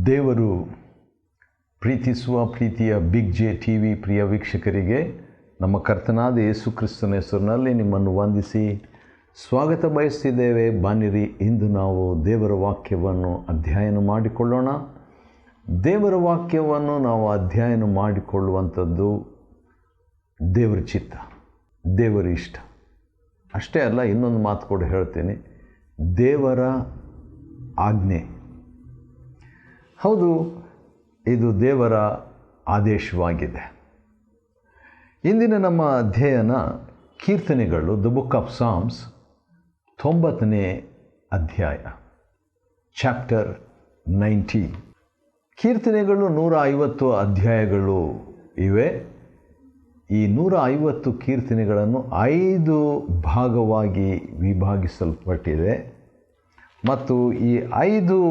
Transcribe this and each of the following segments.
ದೇವರು ಪ್ರೀತಿಸುವ ಪ್ರೀತಿಯ ಬಿಗ್ ಜೆ ಟಿ ವಿ ಪ್ರಿಯ ವೀಕ್ಷಕರಿಗೆ ನಮ್ಮ ಕರ್ತನಾದ ಯೇಸು ಕ್ರಿಸ್ತನ ಹೆಸರಿನಲ್ಲಿ ನಿಮ್ಮನ್ನು ವಂದಿಸಿ ಸ್ವಾಗತ ಬಯಸ್ತಿದ್ದೇವೆ. ಬನ್ನಿರಿ, ಇಂದು ನಾವು ದೇವರ ವಾಕ್ಯವನ್ನು ಅಧ್ಯಯನ ಮಾಡಿಕೊಳ್ಳೋಣ. ದೇವರ ವಾಕ್ಯವನ್ನು ನಾವು ಅಧ್ಯಯನ ಮಾಡಿಕೊಳ್ಳುವಂಥದ್ದು ದೇವರ ಚಿತ್ತ, ದೇವರ ಇಷ್ಟ. ಅಷ್ಟೇ ಅಲ್ಲ, ಇನ್ನೊಂದು ಮಾತು ಕೂಡ ಹೇಳ್ತೇನೆ, ದೇವರ ಆಜ್ಞೆ. ಹೌದು, ಇದು ದೇವರ ಆದೇಶವಾಗಿದೆ. ಇಂದಿನ ನಮ್ಮ ಅಧ್ಯಯನ ಕೀರ್ತನೆಗಳು, ದ ಬುಕ್ ಆಫ್ ಸಾಮ್ಸ್, 90ನೇ ಅಧ್ಯಾಯ, ಚಾಪ್ಟರ್ 90. ಕೀರ್ತನೆಗಳು 150 ಅಧ್ಯಾಯಗಳು ಇವೆ. ಈ 150 ಕೀರ್ತನೆಗಳನ್ನು 5 ಭಾಗವಾಗಿ ವಿಭಾಗಿಸಲ್ಪಟ್ಟಿದೆ ಮತ್ತು ಈ 5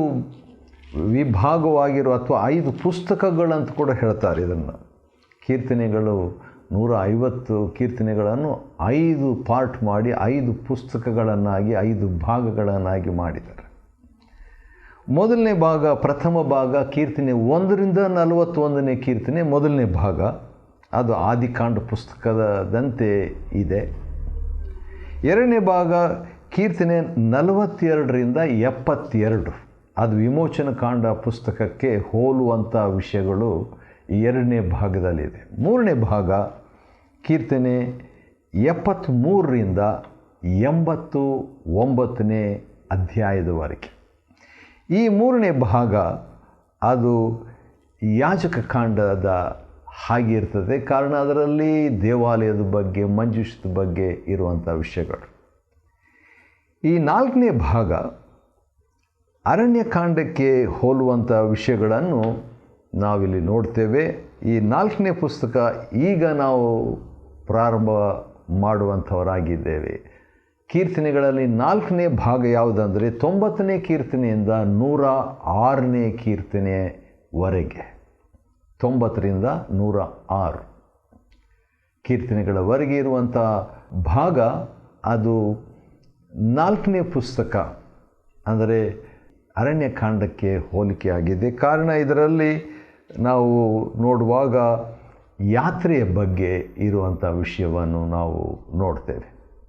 ವಿಭಾಗವಾಗಿರುವ ಅಥವಾ 5 ಪುಸ್ತಕಗಳಂತ ಕೂಡ ಹೇಳ್ತಾರೆ. ಇದನ್ನು ಕೀರ್ತನೆಗಳು 150 ಕೀರ್ತನೆಗಳನ್ನು 5 ಪಾರ್ಟ್ ಮಾಡಿ 5 ಪುಸ್ತಕಗಳನ್ನಾಗಿ 5 ಭಾಗಗಳನ್ನಾಗಿ ಮಾಡಿದ್ದಾರೆ. ಮೊದಲನೇ ಭಾಗ, ಪ್ರಥಮ ಭಾಗ, ಕೀರ್ತನೆ 1ರಿಂದ 41ನೇ ಕೀರ್ತನೆ ಮೊದಲನೇ ಭಾಗ. ಅದು ಆದಿಕಾಂಡ ಪುಸ್ತಕದಂತೆ ಇದೆ. ಎರಡನೇ ಭಾಗ ಕೀರ್ತನೆ 42ರಿಂದ 72. ಅದು ವಿಮೋಚನ ಕಾಂಡ ಪುಸ್ತಕಕ್ಕೆ ಹೋಲುವಂಥ ವಿಷಯಗಳು ಈ ಎರಡನೇ ಭಾಗದಲ್ಲಿದೆ. ಮೂರನೇ ಭಾಗ ಕೀರ್ತನೆ 73ರಿಂದ 89ನೇ ಅಧ್ಯಾಯದವರೆಗೆ. ಈ ಮೂರನೇ ಭಾಗ ಅದು ಯಾಜಕ ಕಾಂಡದ ಹಾಗೆ ಇರ್ತದೆ, ಕಾರಣ ಅದರಲ್ಲಿ ದೇವಾಲಯದ ಬಗ್ಗೆ, ಮಂಜೂಷದ ಬಗ್ಗೆ ಇರುವಂಥ ವಿಷಯಗಳು. ಈ 4ನೇ ಭಾಗ ಅರಣ್ಯಕಾಂಡಕ್ಕೆ ಹೋಲುವಂಥ ವಿಷಯಗಳನ್ನು ನಾವಿಲ್ಲಿ ನೋಡ್ತೇವೆ. ಈ 4ನೇ ಪುಸ್ತಕ ಈಗ ನಾವು ಪ್ರಾರಂಭ ಮಾಡುವಂಥವರಾಗಿದ್ದೇವೆ. ಕೀರ್ತನೆಗಳಲ್ಲಿ 4ನೇ ಭಾಗ ಯಾವುದಂದರೆ 90ನೇ ಕೀರ್ತನೆಯಿಂದ 106ನೇ ಕೀರ್ತನೆವರೆಗೆ. 90ರಿಂದ 106 ಕೀರ್ತನೆಗಳವರೆಗೆ ಇರುವಂಥ ಭಾಗ ಅದು 4ನೇ ಪುಸ್ತಕ, ಅಂದರೆ ಅರಣ್ಯಕಾಂಡಕ್ಕೆ ಹೋಲಿಕೆಯಾಗಿದೆ. ಕಾರಣ ಇದರಲ್ಲಿ ನಾವು ನೋಡುವಾಗ ಯಾತ್ರೆಯ ಬಗ್ಗೆ ಇರುವಂಥ ವಿಷಯವನ್ನು ನಾವು ನೋಡ್ತೇವೆ.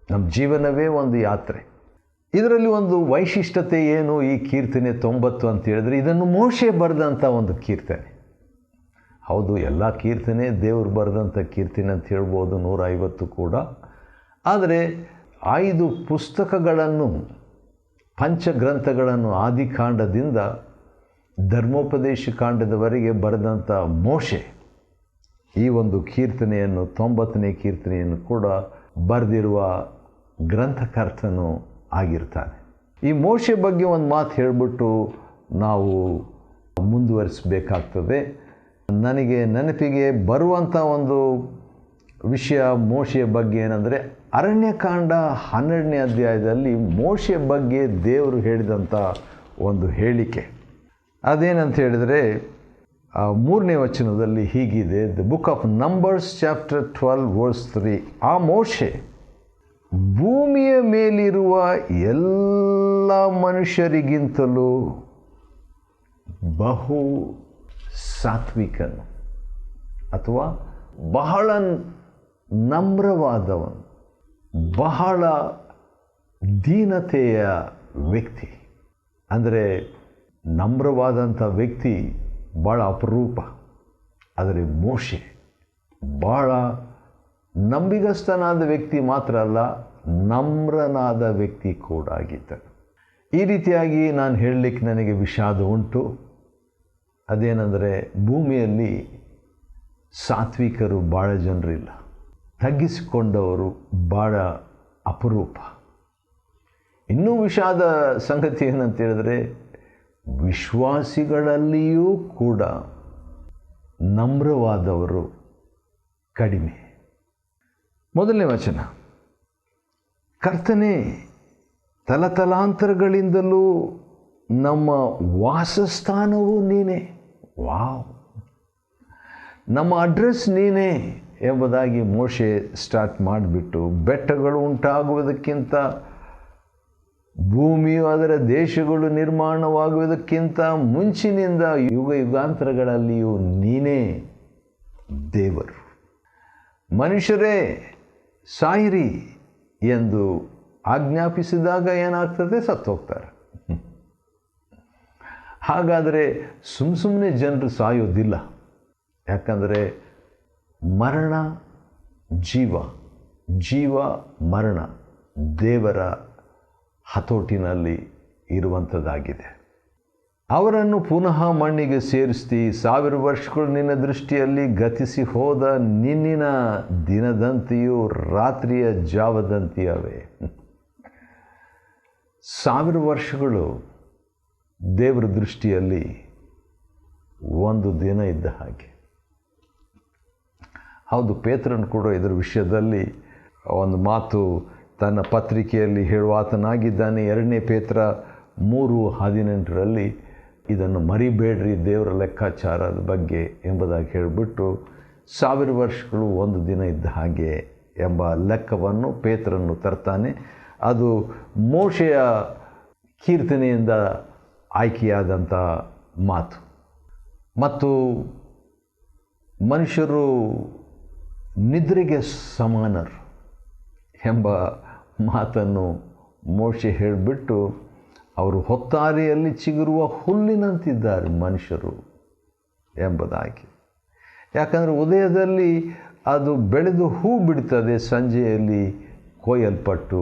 ನಮ್ಮ ಜೀವನವೇ ಒಂದು ಯಾತ್ರೆ. ಇದರಲ್ಲಿ ಒಂದು ವೈಶಿಷ್ಟ್ಯತೆ ಏನು, ಈ ಕೀರ್ತನೆ 90 ಅಂತ ಹೇಳಿದ್ರೆ ಇದನ್ನು ಮೋಶೆ ಬರೆದಂಥ ಒಂದು ಕೀರ್ತನೆ. ಹೌದು, ಎಲ್ಲ ಕೀರ್ತನೆ ದೇವರು ಬರೆದಂಥ ಕೀರ್ತನೆ ಅಂತ ಹೇಳ್ಬೋದು, 150 ಕೂಡ. ಆದರೆ 5 ಪುಸ್ತಕಗಳನ್ನು, ಪಂಚಗ್ರಂಥಗಳನ್ನು ಆದಿಕಾಂಡದಿಂದ ಧರ್ಮೋಪದೇಶ ಕಾಂಡದವರೆಗೆ ಬರೆದಂಥ ಮೋಶೆ ಈ ಒಂದು ಕೀರ್ತನೆಯನ್ನು, 90ನೇ ಕೀರ್ತನೆಯನ್ನು ಕೂಡ ಬರೆದಿರುವ ಗ್ರಂಥಕರ್ತನು ಆಗಿರ್ತಾನೆ. ಈ ಮೋಶೆ ಬಗ್ಗೆ ಒಂದು ಮಾತು ಹೇಳಿಬಿಟ್ಟು ನಾವು ಮುಂದುವರಿಸಬೇಕಾಗ್ತದೆ. ನನಗೆ ನೆನಪಿಗೆ ಬರುವಂಥ ಒಂದು ವಿಷಯ ಮೋಶೆಯ ಬಗ್ಗೆ ಏನಂದರೆ, ಅರಣ್ಯಕಾಂಡ 12ನೇ ಅಧ್ಯಾಯದಲ್ಲಿ ಮೋಶೆ ಬಗ್ಗೆ ದೇವರು ಹೇಳಿದಂಥ ಒಂದು ಹೇಳಿಕೆ. ಅದೇನಂತ ಹೇಳಿದರೆ 3ನೇ ವಚನದಲ್ಲಿ ಹೀಗಿದೆ, the book of Numbers chapter 12 verse 3. ಆ ಮೋಶೆ ಭೂಮಿಯ ಮೇಲಿರುವ ಎಲ್ಲ ಮನುಷ್ಯರಿಗಿಂತಲೂ ಬಹು ಸಾತ್ವಿಕನು, ಅಥವಾ ಬಹಳ ನಮ್ರವಾದವನು, ಬಹಳ ದೀನತೆಯ ವ್ಯಕ್ತಿ. ಅಂದರೆ ನಮ್ರವಾದಂಥ ವ್ಯಕ್ತಿ ಭಾಳ ಅಪರೂಪ. ಆದರೆ ಮೋಶೆ ಭಾಳ ನಂಬಿಗಸ್ತನಾದ ವ್ಯಕ್ತಿ ಮಾತ್ರ ಅಲ್ಲ, ನಮ್ರನಾದ ವ್ಯಕ್ತಿ ಕೂಡ ಆಗಿದ್ದರು. ಈ ರೀತಿಯಾಗಿ ನಾನು ಹೇಳಲಿಕ್ಕೆ ನನಗೆ ವಿಷಾದ ಉಂಟು. ಅದೇನೆಂದರೆ, ಭೂಮಿಯಲ್ಲಿ ಸಾತ್ವಿಕರು ಭಾಳ ಜನರಿಲ್ಲ, ತಗ್ಗಿಸಿಕೊಂಡವರು ಭಾಳ ಅಪರೂಪ. ಇನ್ನೂ ವಿಷಾದ ಸಂಗತಿ ಏನಂತ ಹೇಳಿದ್ರೆ, ವಿಶ್ವಾಸಿಗಳಲ್ಲಿಯೂ ಕೂಡ ನಮ್ರವಾದವರು ಕಡಿಮೆ. ಮೊದಲನೇ ವಚನ, ಕರ್ತನೇ, ತಲತಲಾಂತರಗಳಿಂದಲೂ ನಮ್ಮ ವಾಸಸ್ಥಾನವು ನೀನೇ. ವಾವ್, ನಮ್ಮ ಅಡ್ರೆಸ್ ನೀನೇ ಎಂಬುದಾಗಿ ಮೋಶೆ ಸ್ಟಾರ್ಟ್ ಮಾಡಿಬಿಟ್ಟು, ಬೆಟ್ಟಗಳು ಉಂಟಾಗುವುದಕ್ಕಿಂತ ಭೂಮಿಯು ಅದರ ದೇಶಗಳು ನಿರ್ಮಾಣವಾಗುವುದಕ್ಕಿಂತ ಮುಂಚಿನಿಂದ ಯುಗ ಯುಗಾಂತರಗಳಲ್ಲಿಯೂ ನೀನೇ ದೇವರು. ಮನುಷ್ಯರೇ ಸಾಯಿರಿ ಎಂದು ಆಜ್ಞಾಪಿಸಿದಾಗ ಏನಾಗ್ತದೆ? ಸತ್ತೋಗ್ತಾರೆ. ಹಾಗಾದರೆ ಸುಮ್ಮನೆ ಜನರು ಸಾಯೋದಿಲ್ಲ. ಯಾಕಂದರೆ ಮರಣ ಜೀವ, ಜೀವ ಮರಣ ದೇವರ ಹತೋಟಿನಲ್ಲಿ ಇರುವಂಥದ್ದಾಗಿದೆ. ಅವರನ್ನು ಪುನಃ ಮಣ್ಣಿಗೆ ಸೇರಿಸಿ 1000 ವರ್ಷಗಳು ನಿನ್ನ ದೃಷ್ಟಿಯಲ್ಲಿ ಗತಿಸಿ ಹೋದ ನಿನ್ನಿನ ದಿನದಂತೆಯೂ ರಾತ್ರಿಯ ಜಾವದಂತೆಯವೇ. 1000 ವರ್ಷಗಳು ದೇವರ ದೃಷ್ಟಿಯಲ್ಲಿ ಒಂದು ದಿನ ಇದ್ದ ಹಾಗೆ. ಹೌದು, ಪೇತ್ರನು ಕೂಡ ಇದರ ವಿಷಯದಲ್ಲಿ ಒಂದು ಮಾತು ತನ್ನ ಪತ್ರಿಕೆಯಲ್ಲಿ ಹೇಳುವಾತನಾಗಿದ್ದಾನೆ. 2 ಪೇತ್ರ 3:18 ಇದನ್ನು ಮರಿಬೇಡ್ರಿ ದೇವರ ಲೆಕ್ಕಾಚಾರದ ಬಗ್ಗೆ ಎಂಬುದಾಗಿ ಹೇಳಿಬಿಟ್ಟು 1000 ವರ್ಷಗಳು ಒಂದು ದಿನ ಇದ್ದ ಹಾಗೆ ಎಂಬ ಲೆಕ್ಕವನ್ನು ಪೇತ್ರನು ತರ್ತಾನೆ. ಅದು ಮೋಶೆಯ ಕೀರ್ತನೆಯಿಂದ ಆಯ್ಕೆಯಾದಂಥ ಮಾತು. ಮತ್ತು ಮನುಷ್ಯರು ನಿದ್ರೆಗೆ ಸಮಾನರು ಎಂಬ ಮಾತನ್ನು ಮೋಶೆ ಹೇಳಿಬಿಟ್ಟು ಅವರು ಹೊತ್ತಾರೆಯಲ್ಲಿ ಚಿಗುರುವ ಹುಲ್ಲಿನಂತಿದ್ದಾರೆ ಮನುಷ್ಯರು ಎಂಬುದಾಗಿ. ಯಾಕಂದರೆ ಉದಯದಲ್ಲಿ ಅದು ಬೆಳೆದು ಹೂ ಬಿಡ್ತದೆ, ಸಂಜೆಯಲ್ಲಿ ಕೊಯ್ಯಲ್ಪಟ್ಟು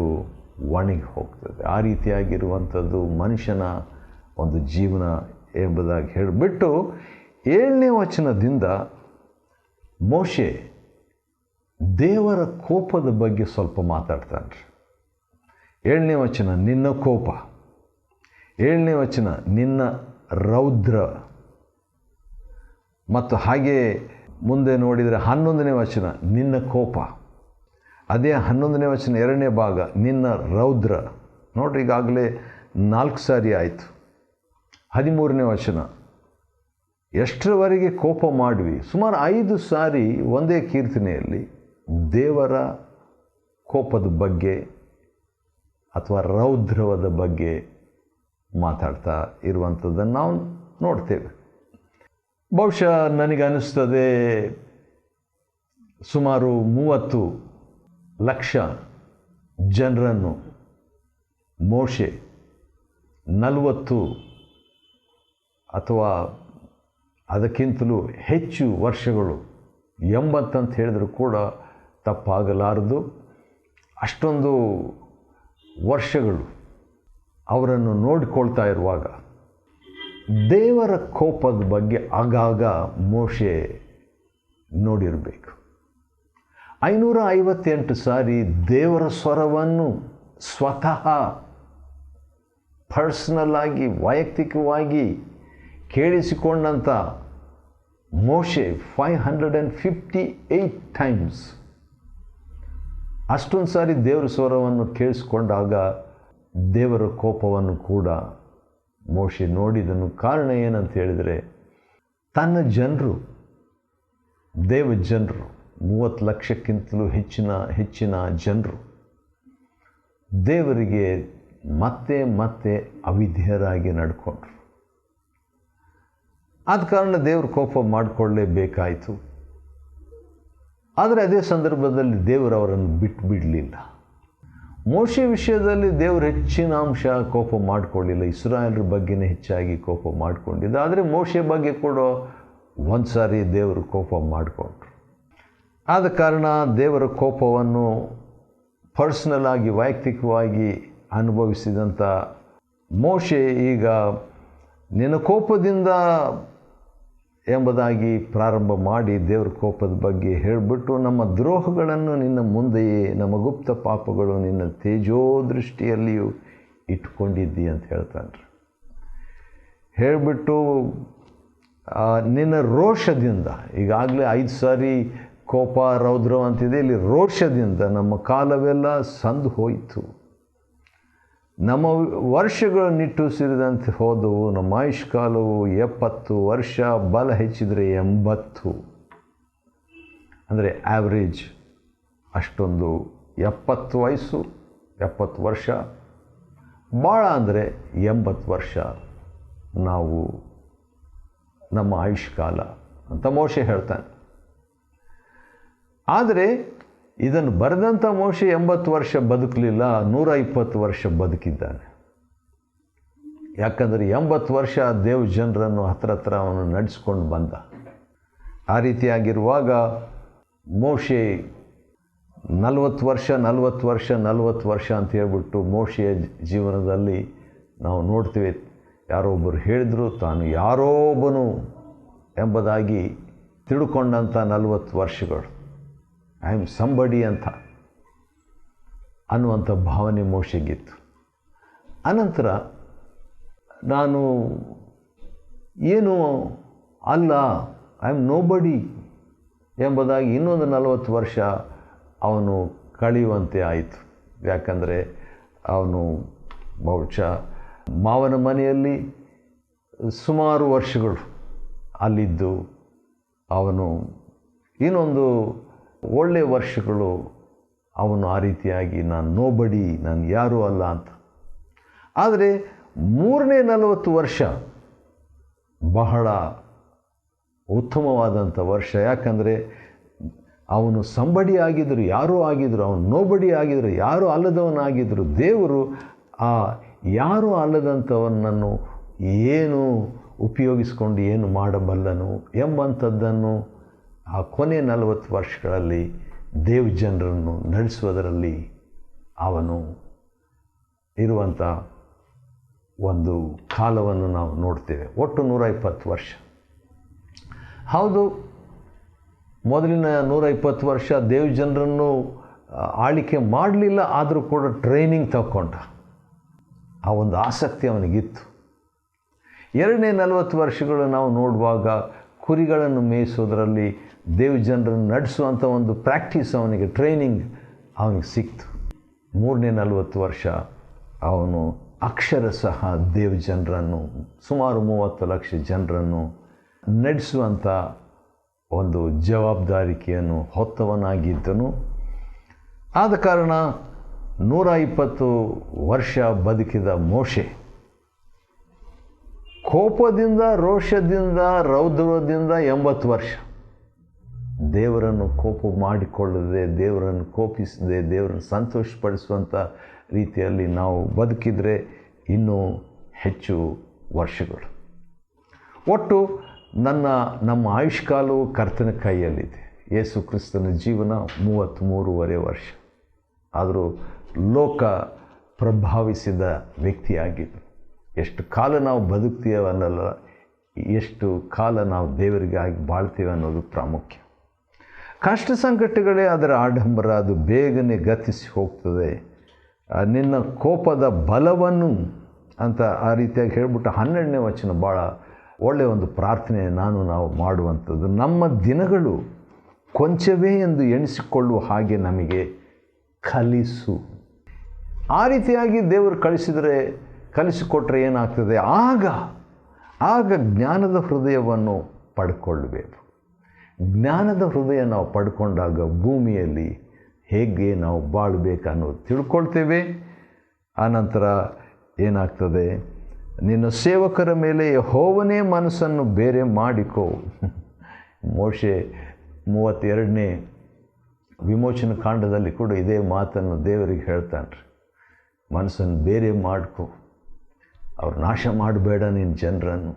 ಒಣಗಿ ಹೋಗ್ತದೆ. ಆ ರೀತಿಯಾಗಿರುವಂಥದ್ದು ಮನುಷ್ಯನ ಒಂದು ಜೀವನ ಎಂಬುದಾಗಿ ಹೇಳಿಬಿಟ್ಟು 7ನೇ ವಚನದಿಂದ ಮೋಶೆ ದೇವರ ಕೋಪದ ಬಗ್ಗೆ ಸ್ವಲ್ಪ ಮಾತಾಡ್ತಾನೆ. 7ನೇ ವಚನ ನಿನ್ನ ಕೋಪ, 7ನೇ ವಚನ ನಿನ್ನ ರೌದ್ರ, ಮತ್ತು ಹಾಗೆ ಮುಂದೆ ನೋಡಿದರೆ 11ನೇ ವಚನ ನಿನ್ನ ಕೋಪ, ಅದೇ 11ನೇ ವಚನ 2ನೇ ಭಾಗ ನಿನ್ನ ರೌದ್ರ. ನೋಡ್ರಿ, ಈಗಾಗಲೇ 4 ಸಾರಿ ಆಯಿತು. 13ನೇ ವಚನ ಎಷ್ಟರವರೆಗೆ ಕೋಪ ಮಾಡುವಿ. ಸುಮಾರು 5 ಸಾರಿ ಒಂದೇ ಕೀರ್ತನೆಯಲ್ಲಿ ದೇವರ ಕೋಪದ ಬಗ್ಗೆ ಅಥವಾ ರೌದ್ರವದ ಬಗ್ಗೆ ಮಾತಾಡ್ತಾ ಇರುವಂಥದ್ದನ್ನು ನಾವು ನೋಡ್ತೇವೆ. ಬಹುಶಃ ನನಗೆ ಅನ್ನಿಸ್ತದೆ ಸುಮಾರು 30 ಲಕ್ಷ ಜನರನ್ನು ಮೋಶೆ 40 ಅಥವಾ ಅದಕ್ಕಿಂತಲೂ ಹೆಚ್ಚು ವರ್ಷಗಳು 80 ಅಂತ ಹೇಳಿದರೂ ಕೂಡ ತಪ್ಪಾಗಲಾರದು. ಅಷ್ಟೊಂದು ವರ್ಷಗಳು ಅವರನ್ನು ನೋಡಿಕೊಳ್ತಾ ಇರುವಾಗ ದೇವರ ಕೋಪದ ಬಗ್ಗೆ ಆಗಾಗ ಮೋಶೆ ನೋಡಿರಬೇಕು. 558 ಸಾರಿ ದೇವರ ಸ್ವರವನ್ನು ಸ್ವತಃ ಪರ್ಸನಲ್ ಆಗಿ ವೈಯಕ್ತಿಕವಾಗಿ ಕೇಳಿಸಿಕೊಂಡಂಥ ಮೋಶೆ 558 ಟೈಮ್ಸ್. ಅಷ್ಟೊಂದು ಸಾರಿ ದೇವರ ಸ್ವರವನ್ನು ಕೇಳಿಸಿಕೊಂಡಾಗ ದೇವರ ಕೋಪವನ್ನು ಕೂಡ ಮೋಶೆ ನೋಡಿದನು. ಕಾರಣ ಏನಂತ ಹೇಳಿದರೆ, ತನ್ನ ಜನರು, ದೇವ ಜನರು 30 ಲಕ್ಷಕ್ಕಿಂತಲೂ ಹೆಚ್ಚಿನ ಜನರು ದೇವರಿಗೆ ಮತ್ತೆ ಮತ್ತೆ ಅವಿಧೇಯರಾಗಿ ನಡ್ಕೊಂಡ್ರು. ಆದ ಕಾರಣ ದೇವರು ಕೋಪ ಮಾಡಿಕೊಳ್ಳಲೇಬೇಕಾಯಿತು. ಆದರೆ ಅದೇ ಸಂದರ್ಭದಲ್ಲಿ ದೇವರು ಅವರನ್ನು ಬಿಟ್ಟು ಬಿಡಲಿಲ್ಲ. ಮೋಶೆ ವಿಷಯದಲ್ಲಿ ದೇವರು ಹೆಚ್ಚಿನ ಅಂಶ ಕೋಪ ಮಾಡಿಕೊಳ್ಳಿಲ್ಲ. ಇಸ್ರಾಯೇಲರ ಬಗ್ಗೆನೇ ಹೆಚ್ಚಾಗಿ ಕೋಪ ಮಾಡಿಕೊಂಡಿದ್ದ. ಆದರೆ ಮೋಶೆ ಬಗ್ಗೆ ಕೂಡ ಒಂದು ಸಾರಿ ದೇವರು ಕೋಪ ಮಾಡಿಕೊಂಡ್ರು. ಆದ ಕಾರಣ ದೇವರ ಕೋಪವನ್ನು ಪರ್ಸನಲ್ ಆಗಿ ವೈಯಕ್ತಿಕವಾಗಿ ಅನುಭವಿಸಿದಂಥ ಮೋಶೆ ಈಗ ನಿನ್ನ ಕೋಪದಿಂದ ಎಂಬುದಾಗಿ ಪ್ರಾರಂಭ ಮಾಡಿ ದೇವರ ಕೋಪದ ಬಗ್ಗೆ ಹೇಳಿಬಿಟ್ಟು, ನಮ್ಮ ದ್ರೋಹಗಳನ್ನು ನಿನ್ನ ಮುಂದೆಯೇ, ನಮ್ಮ ಗುಪ್ತ ಪಾಪಗಳು ನಿನ್ನ ತೇಜೋದೃಷ್ಟಿಯಲ್ಲಿಯೂ ಇಟ್ಕೊಂಡಿದ್ದಿ ಅಂತ ಹೇಳ್ತಾನೆ. ಹೇಳಿಬಿಟ್ಟು ನಿನ್ನ ರೋಷದಿಂದ, ಈಗಾಗಲೇ 5 ಸಾರಿ ಕೋಪ ರೌದ್ರ ಅಂತಿದೆ, ಇಲ್ಲಿ ರೋಷದಿಂದ ನಮ್ಮ ಕಾಲವೆಲ್ಲ ಸಂದು ಹೋಯಿತು, ನಮ್ಮ ವರ್ಷಗಳು ನಿಟ್ಟುಸಿರಿದಂತೆ ಹೋದವು, ನಮ್ಮ ಆಯುಷ್ಕಾಲವು 70 ವರ್ಷ, ಬಲ ಹೆಚ್ಚಿದರೆ 80. ಅಂದರೆ ಆ್ಯಾವ್ರೇಜ್ ಅಷ್ಟೊಂದು 70 ವಯಸ್ಸು, 70 ವರ್ಷ, ಭಾಳ ಅಂದರೆ 80 ವರ್ಷ ನಾವು ನಮ್ಮ ಆಯುಷ್ಕಾಲ ಅಂತ ಮೋಶೆ ಹೇಳ್ತಾನೆ. ಆದರೆ ಇದನ್ನು ಬರೆದಂಥ ಮೋಶೆ 80 ವರ್ಷ ಬದುಕಲಿಲ್ಲ, 120 ವರ್ಷ ಬದುಕಿದ್ದಾನೆ. ಯಾಕಂದರೆ 80 ವರ್ಷ ದೇವ ಜನರನ್ನು ಹತ್ರ ಅವನು ನಡೆಸ್ಕೊಂಡು ಬಂದ. ಆ ರೀತಿಯಾಗಿರುವಾಗ ಮೋಶೆ 40 ವರ್ಷ ಅಂತ ಹೇಳ್ಬಿಟ್ಟು ಮೋಶೆಯ ಜೀವನದಲ್ಲಿ ನಾವು ನೋಡ್ತೀವಿ. ಯಾರೋ ಒಬ್ಬರು ಹೇಳಿದರು, ತಾನು ಯಾರೋ ಒಬ್ಬನು ಎಂಬುದಾಗಿ ತಿಳ್ಕೊಂಡಂಥ 40 ವರ್ಷಗಳು, ಐ ಆಮ್ ಸಂಬಡಿ ಅಂತ ಅನ್ನುವಂಥ ಭಾವನೆ ಮೋಶೆಗಿತ್ತು. ಅನಂತರ ನಾನು ಏನು ಅಲ್ಲ, ಐ ಆಮ್ ನೋಬಡಿ ಎಂಬುದಾಗಿ ಇನ್ನೊಂದು 40 ವರ್ಷ ಅವನು ಕಳೆಯುವಂತೆ ಆಯಿತು. ಯಾಕಂದರೆ ಅವನು ಬಹುಶಃ ಮಾವನ ಮನೆಯಲ್ಲಿ ಸುಮಾರು ವರ್ಷಗಳು ಅಲ್ಲಿದ್ದು ಅವನು ಇನ್ನೊಂದು ಒಳ್ಳೆಯ ವರ್ಷಗಳು ಅವನು ಆ ರೀತಿಯಾಗಿ ನಾನು ನೋಬಡಿ, ನಾನು ಯಾರೂ ಅಲ್ಲ ಅಂತ. ಆದರೆ ಮೂರನೇ 40 ವರ್ಷ ಬಹಳ ಉತ್ತಮವಾದಂಥ ವರ್ಷ. ಯಾಕಂದರೆ ಅವನು ಸಂಬಡಿ ಆಗಿದ್ದರು, ಯಾರೂ ಆಗಿದ್ದರು, ಅವನು ನೋಬಡಿ ಆಗಿದ್ದರು, ಯಾರೂ ಅಲ್ಲದವನಾಗಿದ್ದರು. ದೇವರು ಆ ಯಾರೂ ಅಲ್ಲದಂಥವನನ್ನು ಏನು ಉಪಯೋಗಿಸ್ಕೊಂಡು ಏನು ಮಾಡಬಲ್ಲನು ಎಂಬಂಥದ್ದನ್ನು ಆ ಕೊನೆ 40 ವರ್ಷಗಳಲ್ಲಿ ದೇವ ಜನರನ್ನು ನಡೆಸುವುದರಲ್ಲಿ ಅವನು ಇರುವಂಥ ಒಂದು ಕಾಲವನ್ನು ನಾವು ನೋಡ್ತೇವೆ. ಒಟ್ಟು 120 ವರ್ಷ. ಹೌದು, ಮೊದಲಿನ 120 ವರ್ಷ ದೇವ ಜನರನ್ನು ಆಳಿಕೆ ಮಾಡಲಿಲ್ಲ, ಆದರೂ ಕೂಡ ಟ್ರೈನಿಂಗ್ ತಗೊಂಡ. ಆ ಒಂದು ಆಸಕ್ತಿ ಅವನಿಗಿತ್ತು. ಎರಡನೇ 40 ವರ್ಷಗಳು ನಾವು ನೋಡುವಾಗ ಕುರಿಗಳನ್ನು ಮೇಯಿಸೋದರಲ್ಲಿ ದೇವ ಜನರನ್ನು ನಡೆಸುವಂಥ ಒಂದು ಪ್ರಾಕ್ಟೀಸ್ ಅವನಿಗೆ, ಟ್ರೈನಿಂಗ್ ಅವನಿಗೆ ಸಿಕ್ತು. ಮೂರನೇ 40 ವರ್ಷ ಅವನು ಅಕ್ಷರಶಃ ದೇವ ಜನರನ್ನು, ಸುಮಾರು 30 ಲಕ್ಷ ಜನರನ್ನು ನಡೆಸುವಂಥ ಒಂದು ಜವಾಬ್ದಾರಿಕೆಯನ್ನು ಹೊತ್ತವನಾಗಿದ್ದನು. ಆದ ಕಾರಣ 120 ವರ್ಷ ಬದುಕಿದ ಮೋಶೆ ಕೋಪದಿಂದ, ರೋಷದಿಂದ, ರೌದ್ರದಿಂದ 80 ವರ್ಷ ದೇವರನ್ನು ಕೋಪ ಮಾಡಿಕೊಳ್ಳದೆ, ದೇವರನ್ನು ಕೋಪಿಸದೆ, ದೇವರನ್ನು ಸಂತೋಷಪಡಿಸುವಂಥ ರೀತಿಯಲ್ಲಿ ನಾವು ಬದುಕಿದರೆ ಇನ್ನೂ ಹೆಚ್ಚು ವರ್ಷಗಳು. ಒಟ್ಟು ನಮ್ಮ ಆಯುಷ್ಕಾಲವು ಕರ್ತನ ಕೈಯಲ್ಲಿದೆ. ಯೇಸು ಕ್ರಿಸ್ತನ ಜೀವನ 33.5 ವರ್ಷ. ಆದರೂ ಲೋಕ ಪ್ರಭಾವಿಸಿದ ವ್ಯಕ್ತಿಯಾಗಿದ್ದು. ಎಷ್ಟು ಕಾಲ ನಾವು ಬದುಕ್ತೀವಿ ಅನ್ನಲ್ಲ, ಎಷ್ಟು ಕಾಲ ನಾವು ದೇವರಿಗಾಗಿ ಬಾಳ್ತೀವಿ ಅನ್ನೋದು ಪ್ರಾಮುಖ್ಯ. ಕಷ್ಟ ಸಂಕಟಗಳೇ ಅದರ ಆಡಂಬರ, ಅದು ಬೇಗನೆ ಗತಿಸಿ ಹೋಗ್ತದೆ. ನಿನ್ನ ಕೋಪದ ಬಲವನ್ನು ಅಂತ ಆ ರೀತಿಯಾಗಿ ಹೇಳ್ಬಿಟ್ಟು 12ನೇ ವಚನ ಭಾಳ ಒಳ್ಳೆಯ ಒಂದು ಪ್ರಾರ್ಥನೆ ನಾವು ಮಾಡುವಂಥದ್ದು. ನಮ್ಮ ದಿನಗಳು ಕೊಂಚವೇ ಎಂದು ಎಣಿಸಿಕೊಳ್ಳುವ ಹಾಗೆ ನಮಗೆ ಕಲಿಸು. ಆ ರೀತಿಯಾಗಿ ದೇವರು ಕಲಿಸಿಕೊಟ್ರೆ ಏನಾಗ್ತದೆ, ಆಗ ಜ್ಞಾನದ ಹೃದಯವನ್ನು ಪಡ್ಕೊಳ್ಬೇಕು. ಜ್ಞಾನದ ಹೃದಯ ನಾವು ಪಡ್ಕೊಂಡಾಗ ಭೂಮಿಯಲ್ಲಿ ಹೇಗೆ ನಾವು ಬಾಳಬೇಕು ಅನ್ನೋದು ತಿಳ್ಕೊಳ್ತೇವೆ. ಆನಂತರ ಏನಾಗ್ತದೆ, ನಿನ್ನ ಸೇವಕರ ಮೇಲೆ ಯೆಹೋವನೇ ಮನಸ್ಸನ್ನು ಬೇರೆ ಮಾಡಿಕೋ. ಮೋಶೆ 32ನೇ ವಿಮೋಚನ ಕಾಂಡದಲ್ಲಿ ಕೂಡ ಇದೇ ಮಾತನ್ನು ದೇವರಿಗೆ ಹೇಳ್ತಾನೆ. ಮನಸ್ಸನ್ನು ಬೇರೆ ಮಾಡ್ಕೋ, ಅವ್ರು ನಾಶ ಮಾಡಬೇಡ ನಿನ್ನ ಜನರನ್ನು.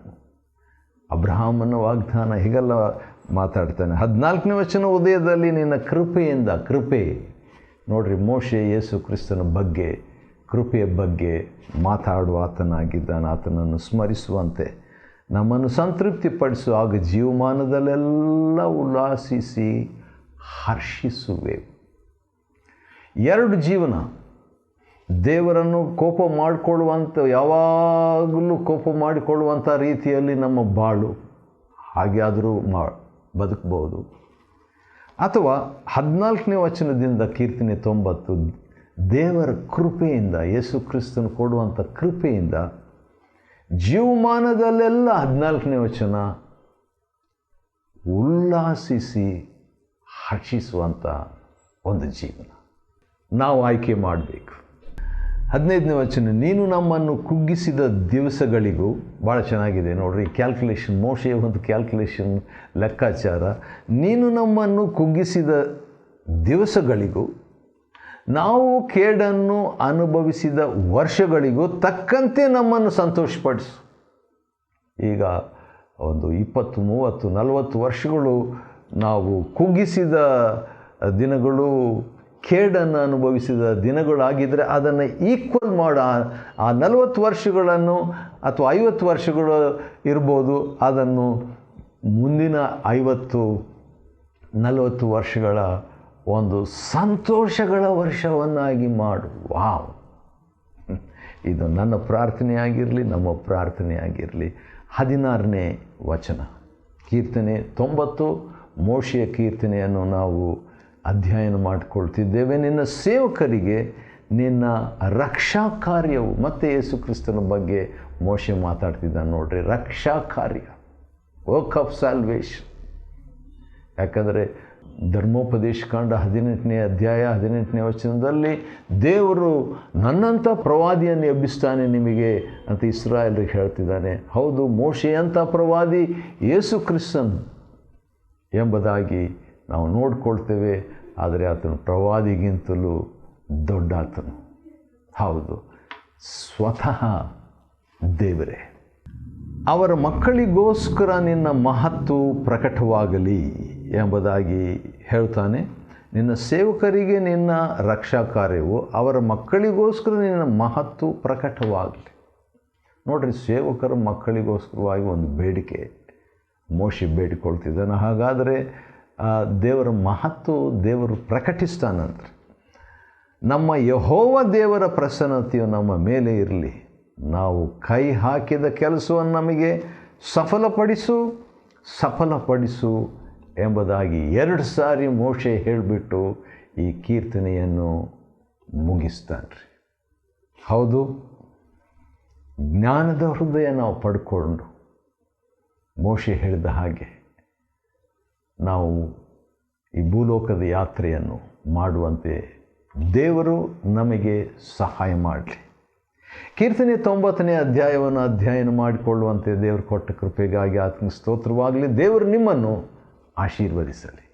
ಅಬ್ರಹಾಮನ ವಾಗ್ದಾನ ಹೀಗೆಲ್ಲ ಮಾತಾಡ್ತಾನೆ. 14ನೇ ವಚನ, ಉದಯದಲ್ಲಿ ನಿನ್ನ ಕೃಪೆ ನೋಡ್ರಿ, ಮೋಶೆ ಯೇಸು ಕ್ರಿಸ್ತನ ಬಗ್ಗೆ, ಕೃಪೆಯ ಬಗ್ಗೆ ಮಾತಾಡುವ ಆತನಾಗಿದ್ದಾನೆ. ಆತನನ್ನು ಸ್ಮರಿಸುವಂತೆ ನಮ್ಮನ್ನು ಸಂತೃಪ್ತಿಪಡಿಸು, ಆಗ ಜೀವಮಾನದಲ್ಲೆಲ್ಲ ಉಲ್ಲಾಸಿಸಿ ಹರ್ಷಿಸುವೆ. 2 ಜೀವನ. ದೇವರನ್ನು ಕೋಪ ಮಾಡಿಕೊಳ್ಳುವಂಥ, ಯಾವಾಗಲೂ ಕೋಪ ಮಾಡಿಕೊಳ್ಳುವಂಥ ರೀತಿಯಲ್ಲಿ ನಮ್ಮ ಬಾಳು, ಹಾಗೆ ಆದರೂ ಬದುಕಬಹುದು. ಅಥವಾ 14ನೇ ವಚನದಿಂದ ಕೀರ್ತನೆ 90, ದೇವರ ಕೃಪೆಯಿಂದ, ಯೇಸು ಕ್ರಿಸ್ತನು ಕೊಡುವಂಥ ಕೃಪೆಯಿಂದ ಜೀವಮಾನದಲ್ಲೆಲ್ಲ 14ನೇ ವಚನ ಉಲ್ಲಾಸಿಸಿ ಹರ್ಷಿಸುವಂಥ ಒಂದು ಜೀವನ ನಾವು ಆಯ್ಕೆ ಮಾಡಬೇಕು. 15ನೇ ವಚನ, ನೀನು ನಮ್ಮನ್ನು ಕುಗ್ಗಿಸಿದ ದಿವಸಗಳಿಗೂ, ಭಾಳ ಚೆನ್ನಾಗಿದೆ ನೋಡ್ರಿ ಕ್ಯಾಲ್ಕುಲೇಷನ್, ಮೋಶೆಯ ಒಂದು ಕ್ಯಾಲ್ಕುಲೇಷನ್ ಲೆಕ್ಕಾಚಾರ. ನೀನು ನಮ್ಮನ್ನು ಕುಗ್ಗಿಸಿದ ದಿವಸಗಳಿಗೂ ನಾವು ಕೇಡನ್ನು ಅನುಭವಿಸಿದ ವರ್ಷಗಳಿಗೂ ತಕ್ಕಂತೆ ನಮ್ಮನ್ನು ಸಂತೋಷಪಡಿಸು. ಈಗ ಒಂದು 20, 30, 40 ವರ್ಷಗಳು ನಾವು ಕುಗ್ಗಿಸಿದ ದಿನಗಳು, ಕೇಡನ್ನು ಅನುಭವಿಸಿದ ದಿನಗಳಾಗಿದ್ದರೆ ಅದನ್ನು ಈಕ್ವಲ್ ಮಾಡೋ ಆ 40 ವರ್ಷಗಳನ್ನು ಅಥವಾ 50 ವರ್ಷಗಳು ಇರ್ಬೋದು, ಅದನ್ನು ಮುಂದಿನ 50-40 ವರ್ಷಗಳ ಒಂದು ಸಂತೋಷಗಳ ವರ್ಷವನ್ನಾಗಿ ಮಾಡು. ವಾವ್! ಇದು ನನ್ನ ಪ್ರಾರ್ಥನೆಯಾಗಿರಲಿ, ನಮ್ಮ ಪ್ರಾರ್ಥನೆಯಾಗಿರಲಿ. 16ನೇ ವಚನ, ಕೀರ್ತನೆ 90, ಮೋಶೆಯ ಕೀರ್ತನೆಯನ್ನು ನಾವು ಅಧ್ಯಯನ ಮಾಡಿಕೊಳ್ತಿದ್ದೇವೆ. ನಿನ್ನ ಸೇವಕರಿಗೆ ನಿನ್ನ ರಕ್ಷಾ ಕಾರ್ಯವು, ಮತ್ತೆ ಯೇಸು ಕ್ರಿಸ್ತನ ಬಗ್ಗೆ ಮೋಶೆ ಮಾತಾಡ್ತಿದ್ದಾನೆ ನೋಡ್ರಿ, ರಕ್ಷಾ ಕಾರ್ಯ, ವರ್ಕ್ ಆಫ್ ಸಾಲ್ವೇಷನ್. ಯಾಕಂದರೆ ಧರ್ಮೋಪದೇಶ ಕಾಂಡ 18ನೇ ಅಧ್ಯಾಯ 18ನೇ ವಚನದಲ್ಲಿ ದೇವರು ನನ್ನಂಥ ಪ್ರವಾದಿಯನ್ನು ಎಬ್ಬಿಸ್ತಾನೆ ನಿಮಗೆ ಅಂತ ಇಸ್ರಾಯೇಲರಿಗೆ ಹೇಳ್ತಿದ್ದಾನೆ. ಹೌದು, ಮೋಶೆಯಂಥ ಪ್ರವಾದಿ ಯೇಸು ಕ್ರಿಸ್ತನ್ ಎಂಬುದಾಗಿ ನಾವು ನೋಡ್ಕೊಳ್ತೇವೆ. ಆದರೆ ಆತನು ಪ್ರವಾದಿಗಿಂತಲೂ ದೊಡ್ಡ ಆತನು. ಹೌದು, ಸ್ವತಃ ದೇವರೇ. ಅವರ ಮಕ್ಕಳಿಗೋಸ್ಕರ ನಿನ್ನ ಮಹತ್ತು ಪ್ರಕಟವಾಗಲಿ ಎಂಬುದಾಗಿ ಹೇಳ್ತಾನೆ. ನಿನ್ನ ಸೇವಕರಿಗೆ ನಿನ್ನ ರಕ್ಷಾ ಕಾರ್ಯವು, ಅವರ ಮಕ್ಕಳಿಗೋಸ್ಕರ ನಿನ್ನ ಮಹತ್ತು ಪ್ರಕಟವಾಗಲಿ. ನೋಡ್ರಿ, ಸೇವಕರ ಮಕ್ಕಳಿಗೋಸ್ಕರವಾಗಿ ಒಂದು ಬೇಡಿಕೆ ಮೋಶೆ ಬೇಡಿಕೊಳ್ತಿದ್ದಾನೆ. ಹಾಗಾದರೆ ದೇವರ ಮಹತ್ತು ದೇವರು ಪ್ರಕಟಿಸ್ತಾನಂದ್ರೆ ನಮ್ಮ ಯೆಹೋವ ದೇವರ ಪ್ರಸನ್ನತೆಯು ನಮ್ಮ ಮೇಲೆ ಇರಲಿ. ನಾವು ಕೈ ಹಾಕಿದ ಕೆಲಸವನ್ನು ನಮಗೆ ಸಫಲಪಡಿಸು ಎಂಬುದಾಗಿ 2 ಸಾರಿ ಮೋಶೆ ಹೇಳಿಬಿಟ್ಟು ಈ ಕೀರ್ತನೆಯನ್ನು ಮುಗಿಸ್ತಾನ್ರಿ. ಹೌದು, ಜ್ಞಾನದ ಹೃದಯ ನಾವು ಪಡ್ಕೊಂಡು ಮೋಶೆ ಹೇಳಿದ ಹಾಗೆ ನಾವು ಈ ಭೂಲೋಕದ ಯಾತ್ರೆಯನ್ನು ಮಾಡುವಂತೆ ದೇವರು ನಮಗೆ ಸಹಾಯ ಮಾಡಲಿ. ಕೀರ್ತನೆ 90ನೇ ಅಧ್ಯಾಯವನ್ನು ಅಧ್ಯಯನ ಮಾಡಿಕೊಳ್ಳುವಂತೆ ದೇವರು ಕೊಟ್ಟ ಕೃಪೆಗಾಗಿ ಆತನಿಗೆ ಸ್ತೋತ್ರವಾಗಲಿ. ದೇವರು ನಿಮ್ಮನ್ನು ಆಶೀರ್ವದಿಸಲಿ.